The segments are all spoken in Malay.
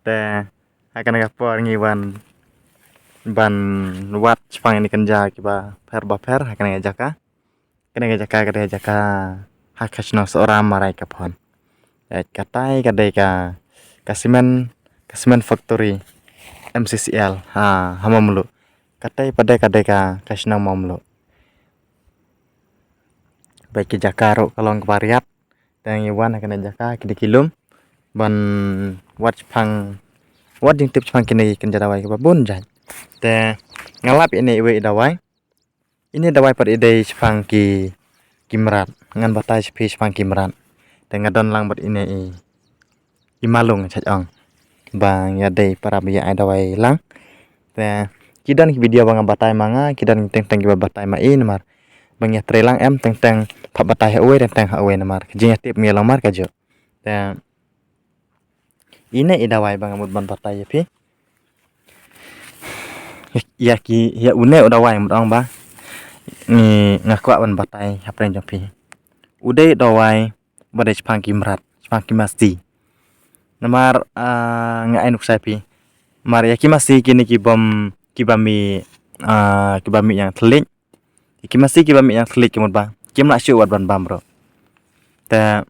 te akan kapor ngiwan ban wat Jepang ini kenja kiba per baper akan jaka hakasno seorang marai kapon katai kadai ka kasimen factory MCCL hamamlu katai pada kadai ka kasnang mamlu baik jakaro kalong kepariat dan iwan akan jaka kini kilum ban wat Jepang wat ding tip Jepang kini kenjarawai kiba bun jai te ngalap ini iwe dawai ini dawai par ide Jepang ki kimrat ngan batai Jepang kimrat te ngadon lang bat ini imalung chajong bang ya dei para biya ai dawai lang te kidan ki video bang batai manga kidan teng teng ki batai ma in mar bang ya trelang em teng teng pa batai hawe teng hawe namar jinya tip mi lang mar kajo te ine idawai bang amut ban batai pi ya ki ya une udawai mudong ba ni ngakwa ban batai hapren jopi ude dawai bade Jepang kimrat Jepang kimasti namar nga ainuk sapi mar ya kimasi kini kibami yang telik kimasi kibami yang telik kimut ba kim nak syu wat ban bam bro te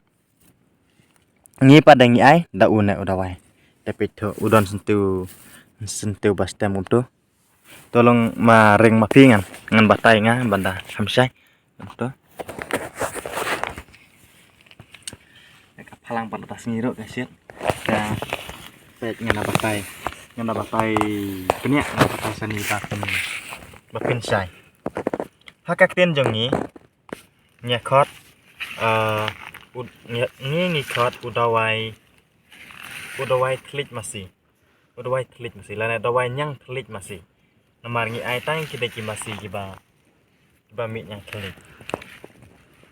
ngi padang ngi ai da une udawai te pito udon sentu bas tem tu tolong ma ring ma pingan ngan batai nga banda hamsai tu halang pada tas ngiro kasit dan pet ngana batai kenya ngana batai sani bapin sai hakak ten jongi nyakot ni khot udawai klik masih lana dawai nyang klik masih namar ngi ai tang kita ki masih kiba mi nyang klik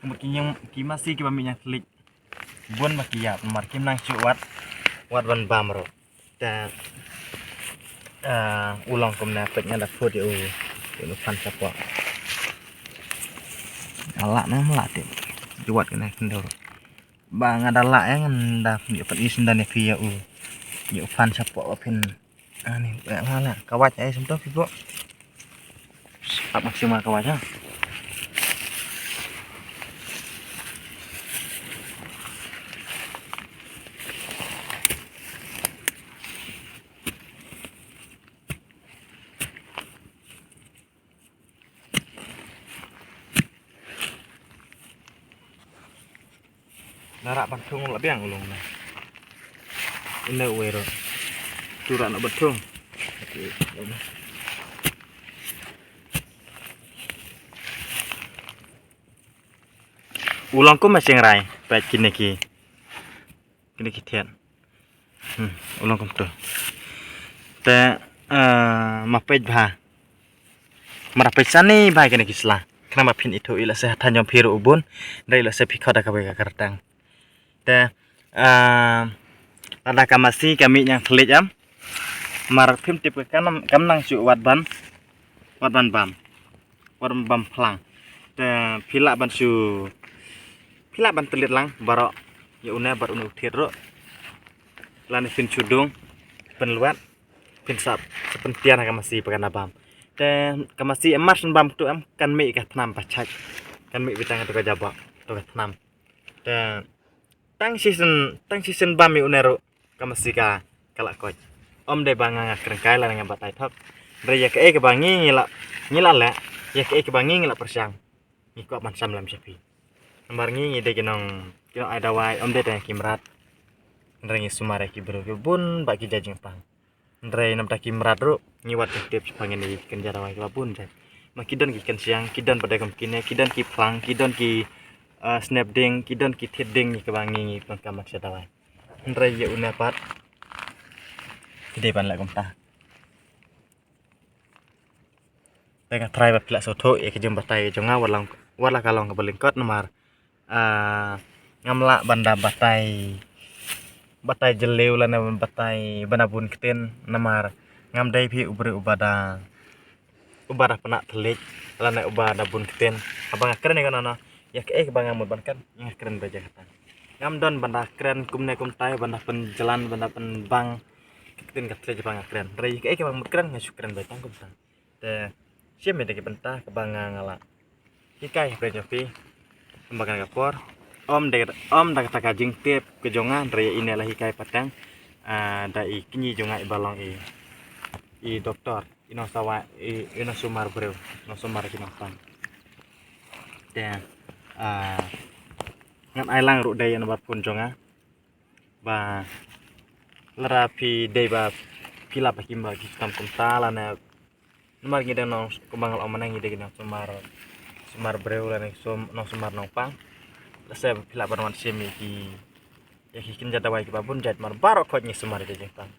mungkin ki masih kiba mi nyang klik bun makia mar kim nang chu wat ban bamro ta ulang komna pet ngada fot yo no fan sapwa ala na mala te juat kena kendor bang ada la yang nda ni pet isin dan fi yo yo fan sapwa pin ani ala kawat ai semto fibo maksimal kawat ha narak bantung lebiang ulung na ini wero turak nak bantung ulang ko masing rai pet kini ki tian ulang kom tu te mapej bha marapej sani bha kini kisla kenapa pin itu ila sehatan jom piru ubun dari ila sepikot akabe kartang te ada kamasi kami yang telit am mar pim tip kam nang su wat ban bam plang te pilak ban telit lang barok ya una bar unu thiet ro lan fin chudung pen luat pin sap sepentian kamasi pakan bam te kamasi emas bam tu am kan mi ka tnam pachak kan mi bitang tu ka jabak tu ka tnam te tang season bam mi unero kamasi ka kalak koj om de banga krengkai la nga batai thap re ya ke bangi ngila la ya ke bangi ngila persyang ngikwa ban sam lam sapi nambar ngi de kinong ai dawai om de tang kimrat ngi sumare ki bro bun bagi jajing tang ndre nam ta kimrat ro ngiwat tip pangen ni kenja dawai ki bun jai makidon ki ken siang kidon pada kam kine kidon ki plang kidon ki snapding kidon ki theding ni kebangi pangkamat sadawai ndre ye unapat ide pan la komta tengah try ba pila soto e ke jom batai jonga wala kalong ke belingkot nomar ngamla banda batai jeleu lana batai banabun keten namar ngamdai pi ubada penak telik lana ubada bun keten abang keren kan ana ya ke bang amut ban kan yang keren baja kata ngamdon banda keren kumne kumtai banda pen jalan banda pen bang tin kat tele Jepang keren rai ke bang keren ngasuk keren batang ko bang te siam de ke benta ke bang ngala ikai pre jopi tembakan kapor om da kata kajing tip ke jongan rai ini lah ikai patang da i kinyi jonga i balong i doktor ino sawa ino sumar bro no sumar kinapang te ngan ai lang ru dai an bat pun jonga ba lara pi dai ba pila pa kimba ki tam kum tala na numar ngide no kubangal omana ngide gina sumar breu la no sumar no pang se pila barwan semi ki ya ki kin jada wai ki babun jat mar baro khot ni sumar de jeng pang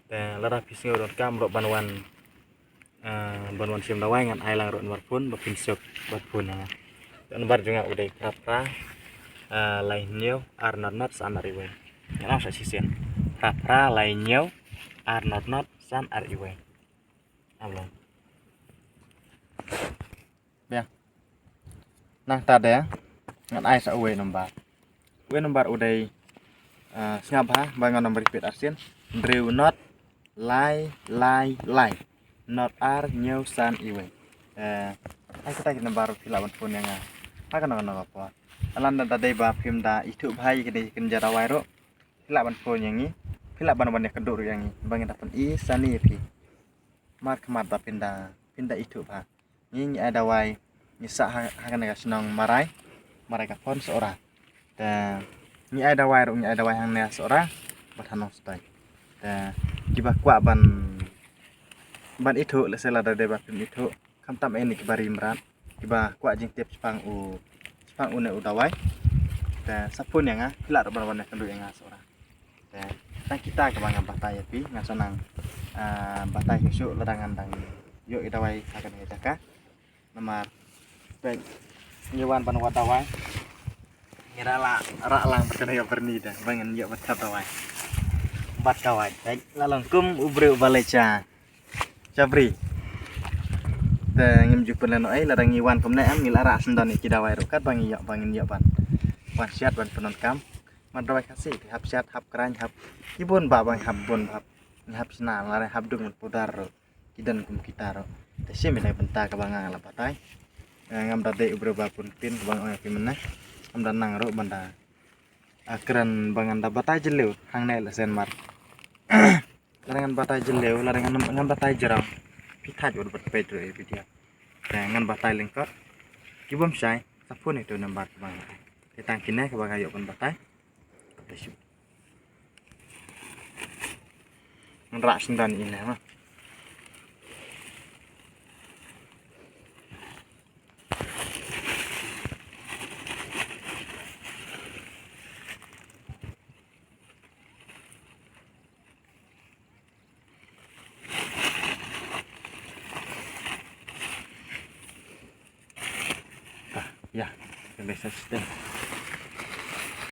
te lara pi singo ron kam ro banwan sim dawai ngan ai lang ro numar pun ba pin sok bat pun na numar juga udah kapra lainnya not san ariwe yang asa sisian kapra lainnya not san ariwe ablon ya nang tada ya ngan ai sa we nombar udah ngabha bangun nomor repeat arsin drew not lie not are new san iwe ai kita nomor filawan pun yang akan apa alan da dai ba phim da itu bhai ke kin jara wairo filawan pun yang ni filawan ban keduk yang ni bangin dapat i sani phi mar kmat da pinda itu ba ni ada wai ni sa hakan ga senang marai ka pon seorang dan ni ada wai hang ne seorang bathanong stai dan kiba kwa ban itu lesela da dai ba phim itu kam tam ini kibari imran kiba kwa jing tiap spang une udawai dan sapun yang pilar berwarna kenduk yang seorang dan kita ke bang batai pi ngasonang batai besok ledangan dang yuk idawai akan ngejaka nomor baik nyewan pan watawai ngira rak lang berkena berni dah bangen yuk batawai bat kawai baik lalangkum ubre baleca Jabri ngim jupen leno ai ladang iwan komne am ngil ara sendan iki dawai rokat bangi yak bangin yak ban wasiat ban penon kam man rawai kasih hap siat hap kran hap ibon ba bang hap bon hap hap sna lare hap dung pudar kidan kum kita ro tesi menai benta ka banga la patai ngam dade ubro ba pun pin bang oi pi meneh am dan nang ro banda akran bangan da batai jeleu hang ne la sen mar larangan batai jeleu larangan ngam batai jarang pitat ur berpedro video dengan batai lengkap kibom sai sapun itu nomor bang kita kini ke bang ayo pun batai besu ngerak sendan ini mah ya, biasa sistem.